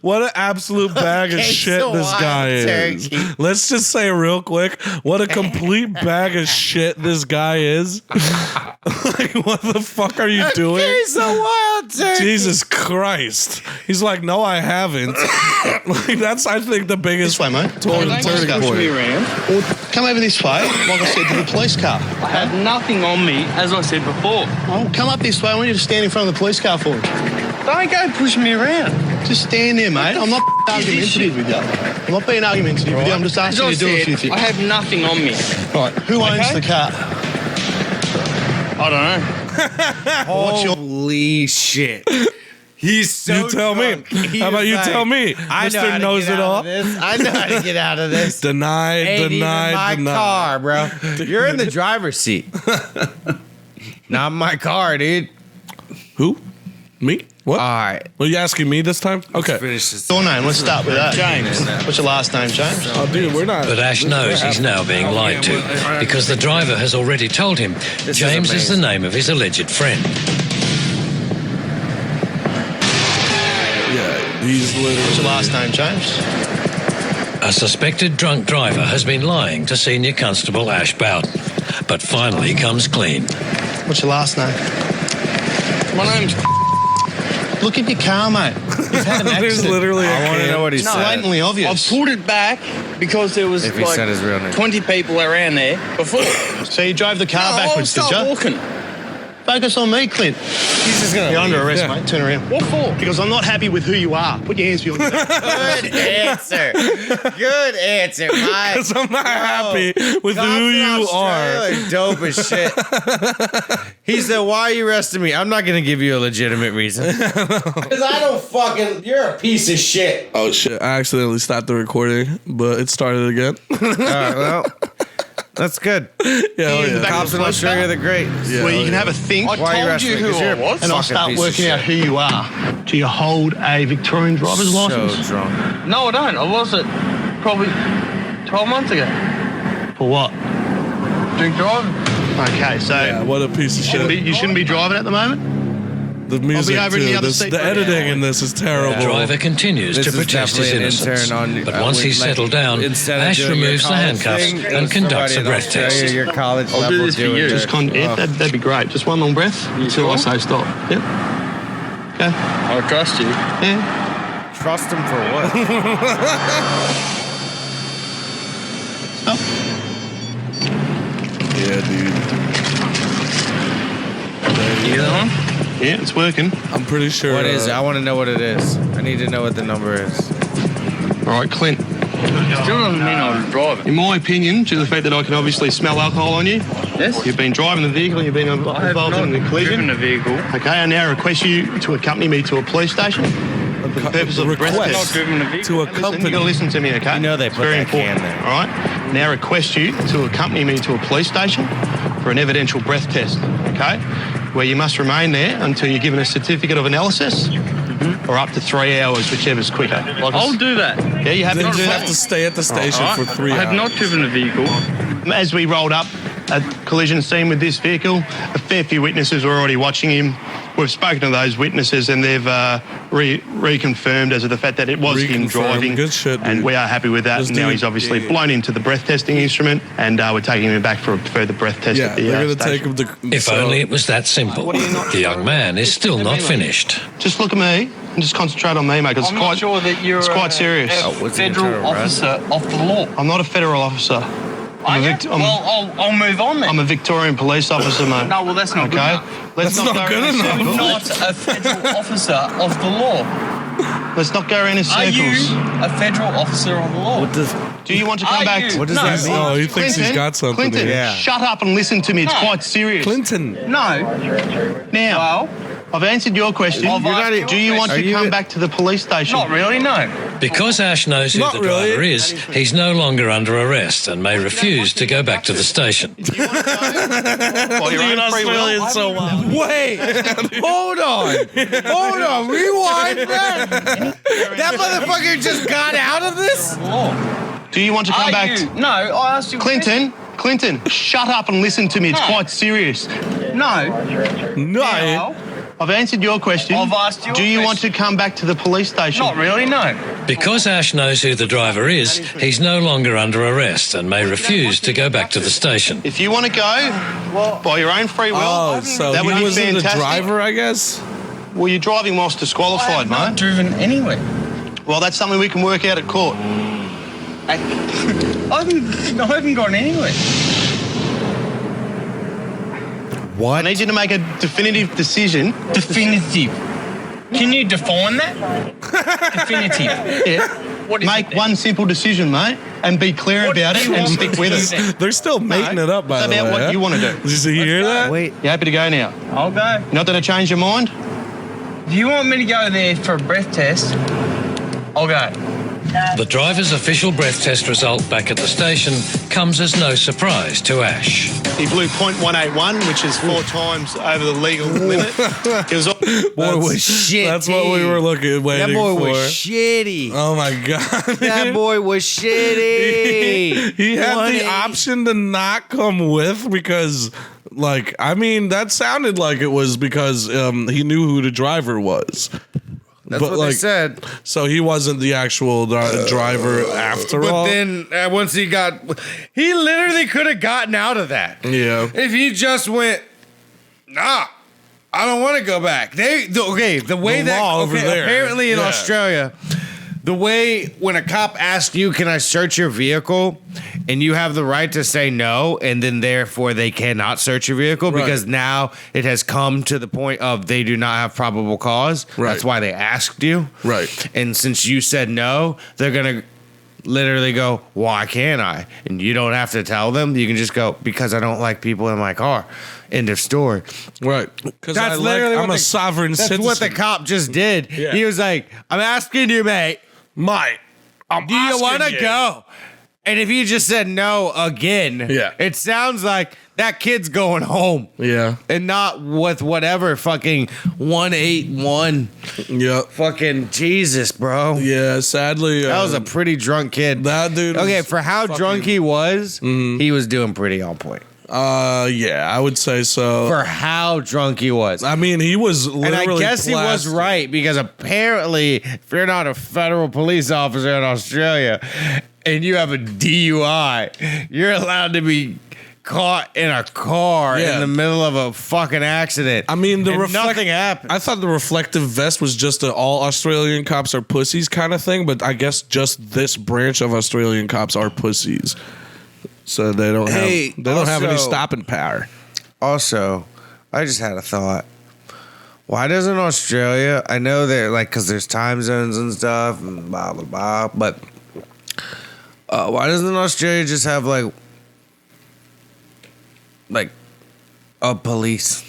What an absolute bag of Okay, shit so this guy is. turkey. Let's just say real quick, what a complete bag of shit this guy is. Like, what the fuck are you doing? He's a wild turkey. Jesus Christ. He's like, no, I haven't. Like, that's, I think, the biggest This way, mate. turning Push me point. around. Or come over this way, like I said, to the police car. I have nothing on me, as I said before. Oh, come up this way. I want you to stand in front of the police car for me. Don't go push me around. Just stand there, mate. I'm not argumentative with you. I'm not being argumentative with you. I'm just As asking I you to do a few said, things. I have nothing on me. Right. Who owns Okay. the car? I don't know. Holy shit. He's so You tell me. drunk. He How about was you like, tell me? I know Mr. how to Knows get It out All. of this. I know how to get out of this. Denied, Ain't denied, even my denied. car, bro. You're in the driver's seat. Not my car, dude. Who? Me? What? All right. Are you asking me this time? Okay. Finish this. Your name. Let's start with that. James. What's your last name, James? Oh, dude, we're not. But Ash knows he's now being lied to because the driver has already told him James is the name of his alleged friend. Yeah, he's What's literally. your last name, James? A suspected drunk driver has been lying to Senior Constable Ash Bowden, but finally comes clean. What's your last name? My name's. Look at your car, mate. You've had an There's accident. literally I want to know what he It's said. blatantly I obvious. pulled it back because there was If he said his real name. 20 people around there before. So you drove the car backwards, did start you? walking. Focus on me, Clint. He's just gonna You're under arrest, Yeah. mate. Turn around. What for? Because I'm not happy with who you are. Put your hands behind your back. Good answer. Good answer, Mike. Because I'm not happy with Cops who in you are. Australia dope as shit. He said, "Why are you arresting me? I'm not gonna give you a legitimate reason. Because I don't fucking. You're a piece of shit." Oh, shit. I accidentally stopped the recording, but it started again. All right, well, that's good. Yeah. Cops in Australia are the great. Where you can have a think, I Why are you told arresting you me? who 'Cause I you're a was. and I'll fucking start piece of working out shit. who you are. Do you hold a Victorian driver's license? So drunk. No, I don't. I lost it probably 12 months ago. For what? Drink driving. Okay, so Yeah, what a piece of shit. you shouldn't be driving at the moment. The music over in too. the other This, seat the for an editing hour. in this is terrible. The driver continues This to is protest his definitely an innocence. intern on, But once he's like, settled down, instead of Ash doing your removes the college handcuffs thing, and conducts a somebody in breath Australia, test. Your college I'll level do this for you. Just that'd be great. Just one long breath until I say stop. Yep. Okay. I trust you. Yeah. trust him for what? Stop. Yeah, dude. You get that one? Yeah, it's working. I'm pretty sure. What is it? I want to know what it is. I need to know what the number is. All right, Clint. Still doesn't mean I was driving. In my opinion, due to the fact that I can obviously smell alcohol on you, Yes? you've been driving the vehicle, you've been I have involved not in the collision. driven a vehicle. Okay, I now request you to accompany me to a police station for the purpose of breath request. Not test. driven a vehicle. To Listen, accompany. you got to listen to me, okay? You know they It's put very that can important. there. All right. Now request you to accompany me to a police station for an evidential breath test, okay? Where you must remain there until you're given a certificate of analysis, or up to 3 hours, whichever's quicker. I'll do that. Yeah, you have Then to you have to stay at the station All right. for 3 I hours. have not driven a vehicle. As we rolled up at collision scene with this vehicle, a fair few witnesses were already watching him. We've spoken to those witnesses and they've reconfirmed as of the fact that it was him Reconfirmed. driving. Good shit, and dude. we are happy with that. Let's Now do he's it. obviously Yeah. blown into the breath testing instrument and we're taking him back for a further breath test Yeah, at the they're going to station. take him to. If only it was that simple. The young man is still not finished. Just look at me and just concentrate on me, mate, because I'm not sure that you're it's quite serious. a what's the federal internal, right? officer of the law. I'm not a federal officer. Are you? I'm I'll move on then. a Victorian police officer, mate. No, well, that's not good Okay? enough. Let's That's not go good in enough. circles. Not a federal officer of the law. Let's not go around in Are you circles. a federal officer of the law? What does Do you want to come Are back? you? what does No. that mean? Oh, he thinks Clinton, he's got something. Clinton, here. Yeah. shut up and listen to me. It's No. quite serious. Clinton. No. Now, Well, I've answered your question. I've asked your Do you want Are to you- come back to the police station? not really, no. Because Ash knows who Not the really. driver is, he's no longer under arrest and may refuse to go back to the station. By your own free will. so wild. Wait, hold on, rewind that. That motherfucker just got out of this. Do you want to come Are back? you? No, I asked you. a Clinton, shut up and listen to me. It's No. quite serious. question. No. No. Now, I've answered your question. I've asked you a Do you want to question. come back to the police station? not really, no. Because Ash knows who the driver is, he's no longer under arrest and may refuse to go back to the station. If you want to go by your own free will, Oh, so that would he be wasn't the fantastic. driver, I guess? Well, you're driving whilst I disqualified, have not mate. driven anywhere. Well, that's something we can work out at court. I haven't gone anywhere. I need you to make a definitive decision. Definitive. Can you define that? Definitive. Yeah. What is Make it? one simple decision, mate, and be clear What about do it you and want stick me with to it. do then? They're still making it up, by It's the way. about what huh? you want to do. Did you hear that? Wait, You happy to go now? I'll go. You're not going to change your mind? Do you want me to go there for a breath test? I'll go. The driver's official breath test result back at the station comes as no surprise to Ash. He blew .181, which is 4 times over the legal limit. It was boy was shitty. That's what we were waiting That boy for. was shitty. Oh my god. That boy was shitty. He had the 180. option to not come with because, like, I mean, that sounded like it was because he knew who the driver was. That's what they said. So he wasn't the actual driver after all. But then once he literally could have gotten out of that. Yeah. If he just went, nah, I don't want to go back. The way The that law over there. apparently in Yeah. Australia, the way when a cop asks you, "Can I search your vehicle?" and you have the right to say no, and then therefore they cannot search your vehicle Right. because now it has come to the point of they do not have probable cause. Right. That's why they asked you. Right. And since you said no, they're gonna literally go, "Why can't I?" And you don't have to tell them. You can just go, "Because I don't like people in my car." End of story. Right. Because That's literally I'm what a sovereign That's citizen. what the cop just did. Yeah. He was like, "I'm asking you, mate. Mate, Do you want to you. go?" And if you just said no again, Yeah. it sounds like that kid's going home. Yeah. And not with whatever fucking 181. Yep. Fucking Jesus, bro. Yeah. Sadly, That was a pretty drunk kid. that dude. Okay, was for how fucking- drunk he was, he was doing pretty on point. Yeah, I would say so. For how drunk he was. I mean, he was literally And I guess he was right, because apparently, if you're not a federal police officer in Australia and you have a DUI, you're allowed to be caught in a car in the middle of a fucking accident. I mean, nothing happened. I thought the reflective vest was just an all Australian cops are pussies kind of thing, but I guess just this branch of Australian cops are pussies, so they don't have any stopping power. Also, I just had a thought. Why doesn't Australia? I know they're like, because there's time zones and stuff, and blah blah blah. But why doesn't Australia just have like a police?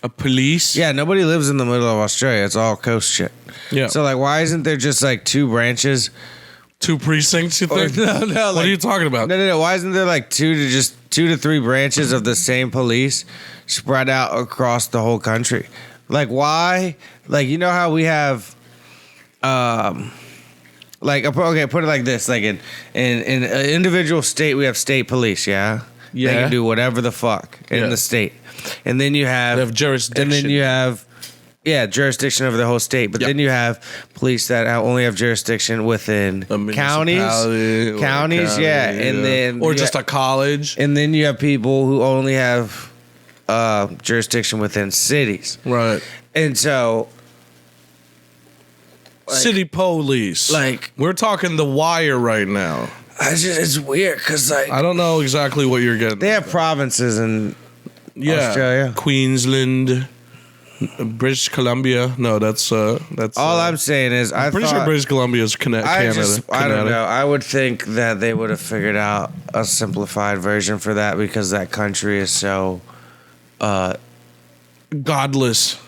A police? Yeah, nobody lives in the middle of Australia. It's all coast shit. Yeah. So like, why isn't there just like 2 branches? 2 precincts, you think? No. What are you talking about? No. Why isn't there like 2 to 3 branches of the same police spread out across the whole country? Like, why? Like, you know how we have, like, okay, put it like this. Like, in an individual state, we have state police, yeah? Yeah. They can do whatever the fuck in the state. And then you have... They have jurisdiction. And then you have... Yeah, jurisdiction over the whole state. But then you have police that only have jurisdiction within counties. And then... Or just a college. And then you have people who only have jurisdiction within cities. Right. And so... City police. Like... We're talking The Wire right now. It's weird, because, like... I don't know exactly what you're getting. They have provinces in Australia. Queensland... British Columbia. No, that's all I'm saying is I'm pretty sure British Columbia is Canada. I don't know. I would think that they would have figured out a simplified version for that, because that country is so godless.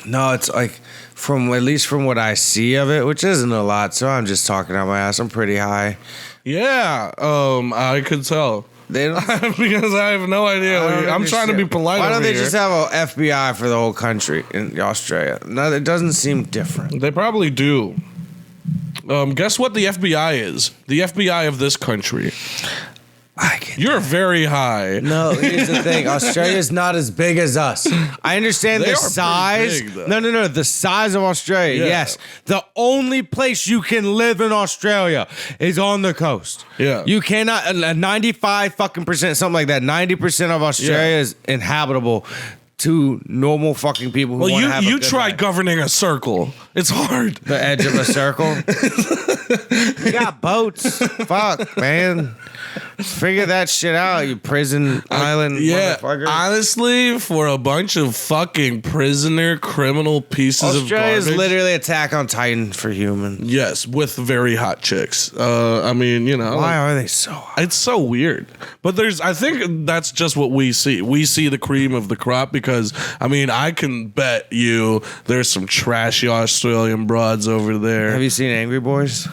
No, it's like at least from what I see of it, which isn't a lot, so I'm just talking out my ass. I'm pretty high. Yeah, I could tell. They don't because I have no idea. I'm trying to be polite. Why don't they here. just have an FBI for the whole country in Australia? No, it doesn't seem different. They probably do. Guess what the FBI is? The FBI of this country. You're very high. No, here's the thing. Australia's not as big as us. I understand the size. Big, no. The size of Australia, yes. The only place you can live in Australia is on the coast. Yeah. You cannot, 95% something like that. 90% of Australia is inhabitable to normal fucking people who want to have a good try life. governing a circle. It's hard. The edge of a circle. You got boats. Fuck, man. Figure that shit out, you prison island motherfucker. Honestly, for a bunch of fucking prisoner criminal pieces of garbage. Australia's literally Attack on Titan for humans. Yes, with very hot chicks. I mean, you know. Why are they so hot? It's so weird. But I think that's just what we see. We see the cream of the crop because, I mean, I can bet you there's some trashy Australian broads over there. Have you seen Angry Boys?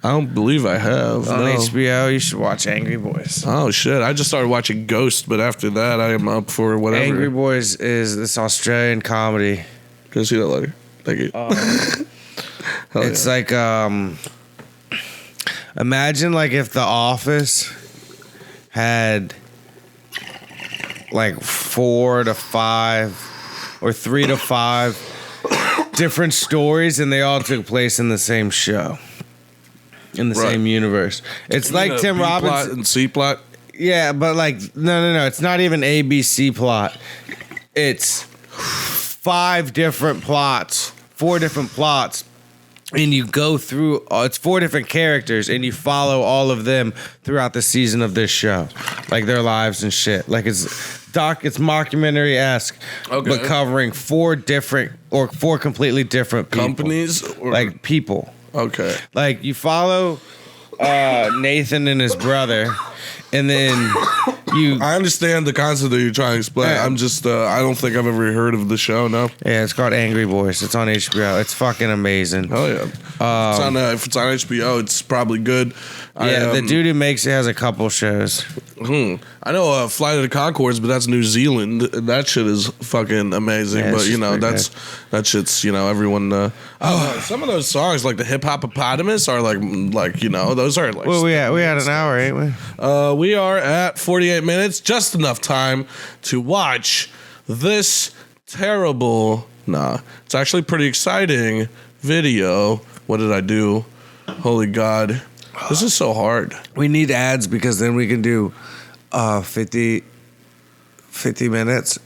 I don't believe I have. On HBO, you should watch Angry Boys. Oh, shit. I just started watching Ghost, but after that, I am up for whatever. Angry Boys is this Australian comedy. Can I see that later? Thank you. It's like, imagine like if The Office had like 4 to 5 or 3 to 5 different stories, and they all took place in the same show. In the same universe. It's like Tim Robbins. B-plot and C-plot? Yeah, but like, no. It's not even A, B, C plot. It's 5 different plots, 4 different plots. And you go through, it's 4 different characters, and you follow all of them throughout the season of this show. Like their lives and shit. Like it's mockumentary-esque, but covering 4 completely different people. Companies? Like people. Okay. Like you follow Nathan and his brother, and then I understand the concept that you're trying to explain. Yeah. I'm just I don't think I've ever heard of the show. No. Yeah, it's called Angry Boys. It's on HBO. It's fucking amazing. Oh yeah. If it's on HBO, it's probably good. Yeah, the dude who makes it has a couple shows. I know Flight of the Conchords, but that's New Zealand. That shit is fucking amazing. Yeah, but you know, that shit's everyone. Some of those songs like the Hip Hopopotamus are like those are like. Well, we had an hour, ain't we? We are at 48 minutes, just enough time to watch this terrible. Nah, it's actually pretty exciting video. What did I do? Holy God. This is so hard. We need ads because then we can do 50 minutes.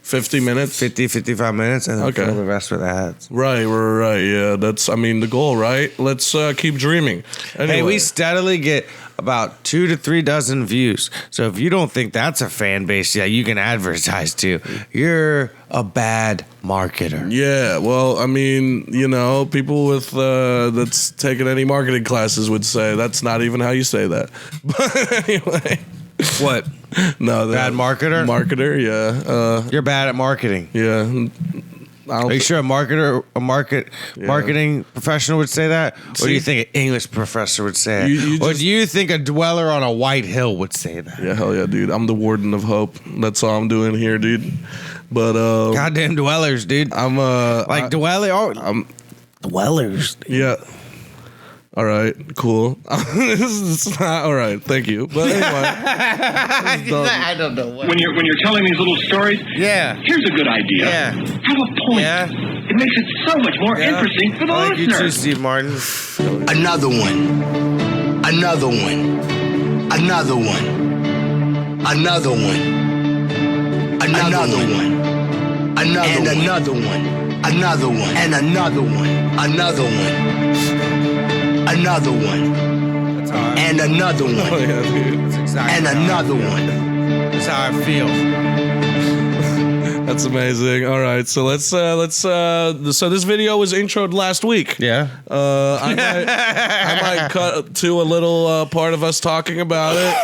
50 minutes? 55 minutes, and then fill the rest with ads. Right. Yeah, that's, the goal, right? Let's keep dreaming. Anyway. Hey, we steadily get about 2 to 3 dozen views. So if you don't think that's a fan base, you can advertise to. You're a bad marketer. Yeah, well, people with that's taken any marketing classes would say that's not even how you say that. But anyway. What? No, bad marketer? Marketer, yeah. You're bad at marketing. Yeah. Are you sure a marketing professional would say that? Or do you think an English professor would say it? Or do you think a dweller on a white hill would say that? Yeah, hell yeah, dude. I'm the warden of hope. That's all I'm doing here, dude. But goddamn dwellers, dude. I'm dwellers. Dude. Yeah. All right, cool. It's not all right. Thank you. But anyway, I don't know. When you're telling these little stories, here's a good idea. Yeah. Have a point. Yeah. It makes it so much more interesting for the listener. You too, Steve Martin. Another one. Another one. Another one. Another one. Another one. Another and one. Another one. Another one. And another one. Another one. Another one. That's how and another one. Oh, yeah, dude. That's exactly and another one. That's how I feel. That's amazing. All right, so let's. So this video was introed last week. Yeah. I might cut to a little part of us talking about it,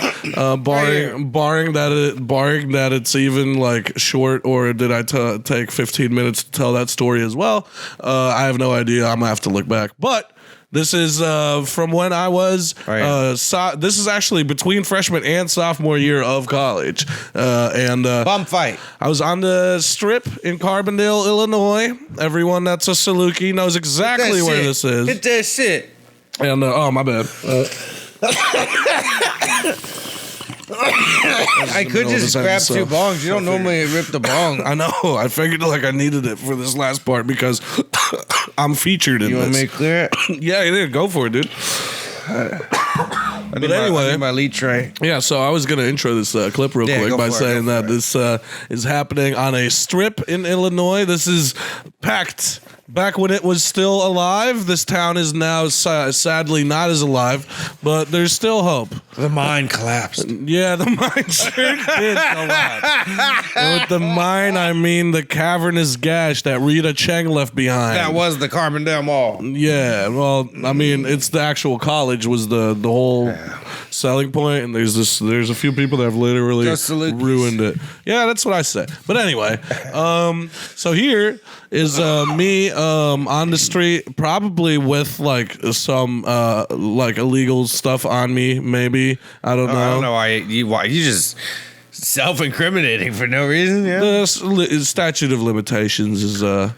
barring that it's even like short, or did I take 15 minutes to tell that story as well? I have no idea. I'm gonna have to look back, but. This is from when I was. This is actually between freshman and sophomore year of college. Bum fight. I was on the strip in Carbondale, Illinois. Everyone that's a Saluki knows exactly where this is. Hit that shit. And my bad. I could just grab 2 bongs. You don't normally rip the bong. I know. I figured I needed it for this last part because I'm featured in this. You want me to clear it? Yeah, go for it, dude. But anyway, I need my lead tray. Yeah, so I was going to intro this clip real quick by saying that this is happening on a strip in Illinois. This is packed. Back when it was still alive, this town is now sadly not as alive, but there's still hope. The mine collapsed. Yeah, the mine sure did collapse. And with the mine, I mean the cavernous gash that Rita Cheng left behind. That was the Carbondale Mall. Yeah, well, I mean, it's the actual college was the whole selling point, and there's a few people that have literally ruined it. Yeah, that's what I say. But anyway, so here is me on the street, probably with like some like illegal stuff on me, maybe. I don't know. I don't know why you just self-incriminating for no reason. Yeah. The statute of limitations is I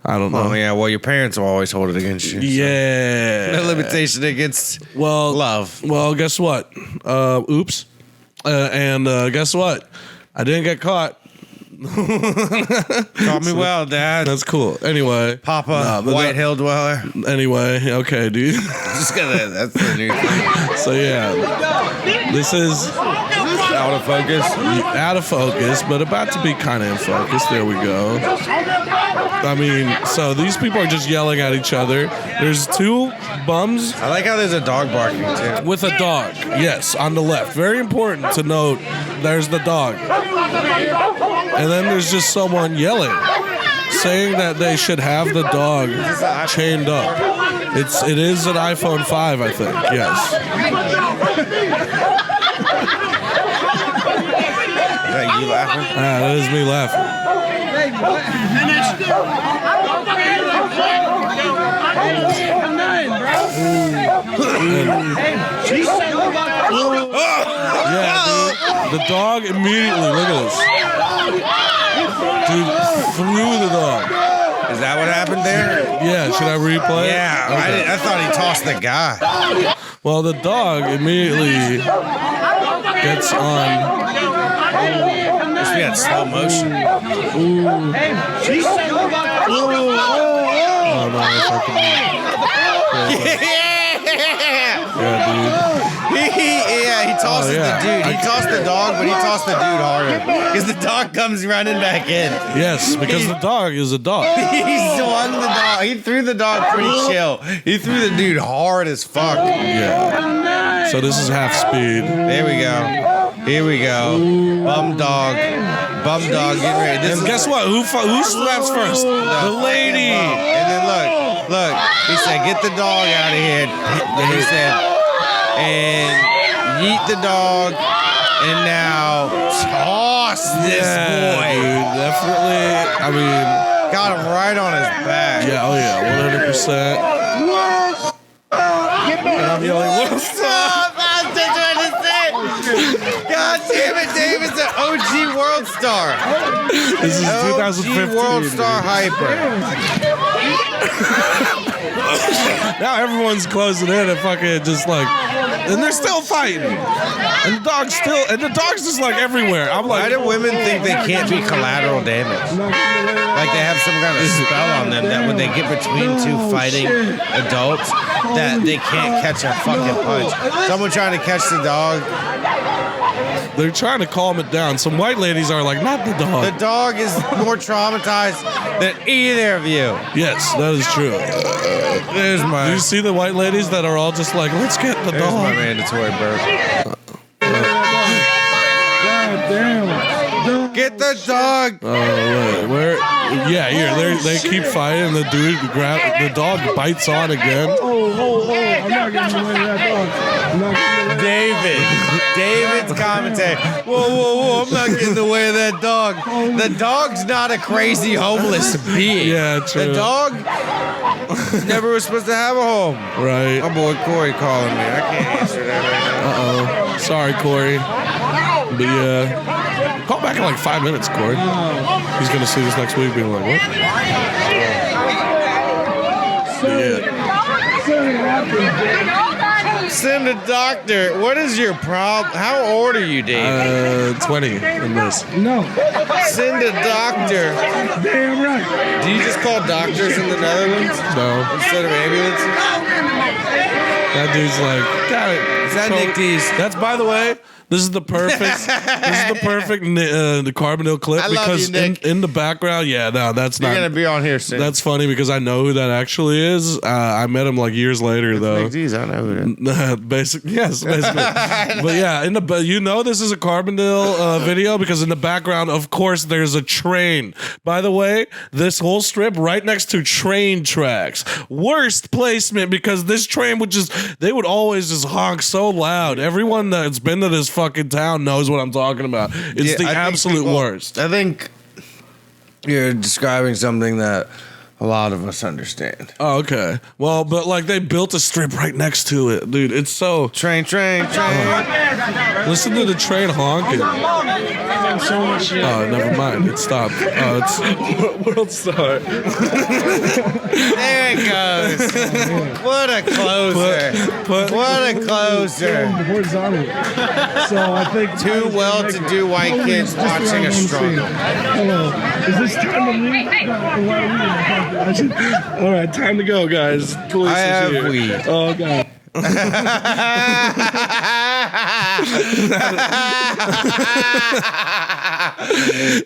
don't know. Oh yeah, well your parents will always hold it against you. Yeah. So. No limitation against love. Well, guess what? Oops. And guess what? I didn't get caught. Caught me well, Dad. That's cool. Anyway, Papa, White Hill dweller. Anyway, okay, dude. Just gonna. That's the new thing. So yeah, this is out of focus. Out of focus, but about to be kind of in focus. There we go. I mean, so these people are just yelling at each other. There's 2 bums. I like how there's a dog barking too. With a dog, yes, on the left. Very important to note. There's the dog. And then there's just someone yelling, saying that they should have the dog chained up. It is an iPhone 5, I think. Yes. Is that you laughing? That is me laughing. Yeah, dude. The dog immediately, look at this. Dude, threw the dog. Is that what happened there? Yeah, should I replay? Yeah, Okay. I thought he tossed the guy. Well, the dog immediately gets on. Must be in slow motion. Oh, no, if I can- Yeah, dude. He tosses yeah. the dude. He tossed the dog, but he tossed the dude harder. Because the dog comes running back in. Yes, because the dog is a dog. He swung the dog. He threw the dog pretty chill. He threw the dude hard as fuck. Yeah. So this is half speed. There we go. Here we go. Bum dog. Bum dog getting ready. And guess what? Who slaps first? The lady. And then look. He said, get the dog out of here. And he said, and yeet the dog. And now toss this boy. Dude, definitely. I mean, got him right on his back. Yeah, oh yeah, 100%. And I'm yelling, what's up? I was just trying to say. God damn it, David's an OG World Star. This is 2015. OG World Star hyper. Now everyone's closing in and fucking just like, and they're still fighting. And the dog's just like everywhere. I'm like, why do women think they can't be collateral damage? Like they have some kind of spell on them that when they get between two fighting adults, that they can't catch a fucking punch. Someone trying to catch the dog. They're trying to calm it down. Some white ladies are like, not the dog. The dog is more traumatized than either of you. Yes, that is true. There's my. Do you see the white ladies that are all just like, let's get the There's dog? my mandatory burp. Get the dog. Oh, wait, where? Yeah, here. They keep fighting. The dude the dog bites on again. I'm not getting away with that dog. David's commentary. Whoa, I'm not getting in the way of that dog. The dog's not a crazy homeless being. Yeah, true. The dog never was supposed to have a home. Right. My boy Corey calling me. I can't answer that right now. Uh-oh. Sorry, Corey. But yeah. Call back in like 5 minutes, Corey. He's going to see this next week being like, what? Yeah. Send a doctor. What is your problem? How old are you, Dave? 20 in this. No. Send a doctor. Damn right. Do you just call doctors in the Netherlands? No. Instead of ambulances? That dude's like, got it. Is that Nick D's? That's, by the way, this is the perfect the Carbondale clip. I love because you, Nick. In the background, that's You're not. going to be on here soon. That's funny because I know who that actually is. I met him like years later, though. Nick D's, I know who that is. Basically. But yeah, you know this is a Carbondale video because in the background, of course, there's a train. By the way, this whole strip right next to train tracks. Worst placement because this train they would always just honk so loud. Everyone that's been to this fucking town knows what I'm talking about. It's the absolute worst. I think you're describing something that a lot of us understand. Oh, okay. Well, but like they built a strip right next to it, dude. It's so train. Listen to the train honking. Oh, never mind. It stopped. Oh, it's World Star. There it goes. What a closer. What a closer. So I think two well-to-do white kids watching a struggle. Hello. Is this time to leave? All right, time to go, guys. Police I is have here. weed. Oh, God. All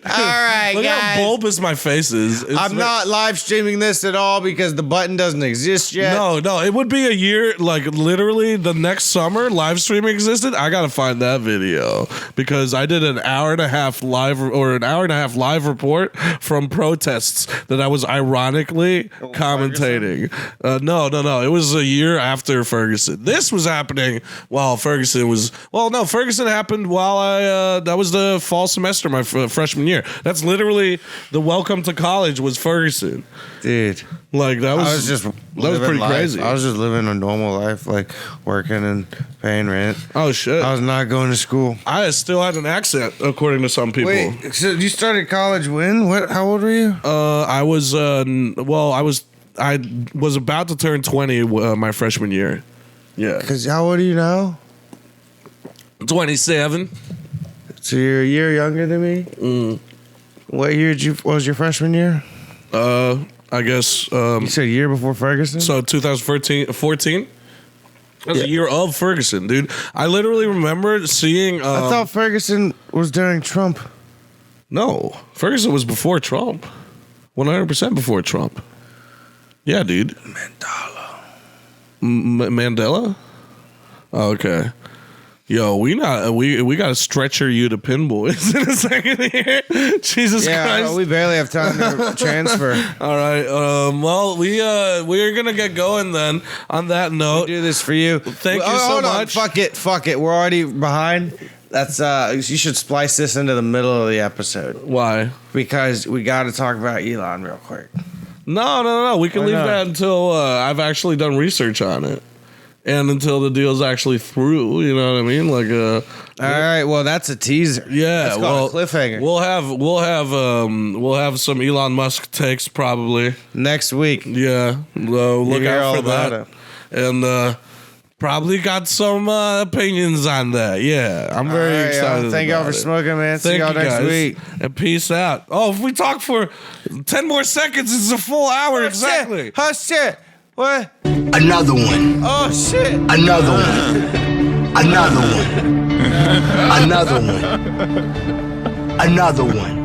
right, Look guys. how bulbous my face is. I'm not live streaming this at all because the button doesn't exist yet. No, it would be a year, like literally the next summer live streaming existed. I gotta find that video because I did an hour and a half live report from protests that I was ironically commentating. No, it was a year after Ferguson. This was happening while Ferguson was. Well, no, Ferguson happened while that was the fall semester, my freshman freshman year. That's literally the welcome to college was Ferguson. Dude. Like that was pretty crazy. I was just living a normal life, like working and paying rent. Oh shit! I was not going to school. I still had an accent, according to some people. Wait, so you started college when? What? How old were you? I was about to turn 20 my freshman year. Yeah. Because how old are you now? 27. So you're a year younger than me. What year was your freshman year? I guess. You said a year before Ferguson? So 2014? That was a year of Ferguson, dude. I literally remember seeing... I thought Ferguson was during Trump. No. Ferguson was before Trump. 100% before Trump. Yeah, dude. Mandela? Oh, okay. Yo, we got to stretcher you to pinboys in a second here. Jesus Christ. We barely have time to transfer. All right. Well, we're gonna get going then. On that note, we do this for you. Thank you so much. Fuck it. We're already behind. That's you should splice this into the middle of the episode. Why? Because we got to talk about Elon real quick. No. We can leave that until I've actually done research on it. And until the deal's actually through, you know what I mean? Like, all right. Well, that's a teaser. Yeah. That's called a cliffhanger. We'll have some Elon Musk takes probably next week. Yeah. Look out for that. And probably got some opinions on that. Yeah. I'm very excited. Thank y'all for smoking, man. See y'all next week. And peace out. Oh, if we talk for 10 more seconds, it's a full hour exactly. Shit. What? Another one. Oh shit. Another one. Another one. Another one. Another one.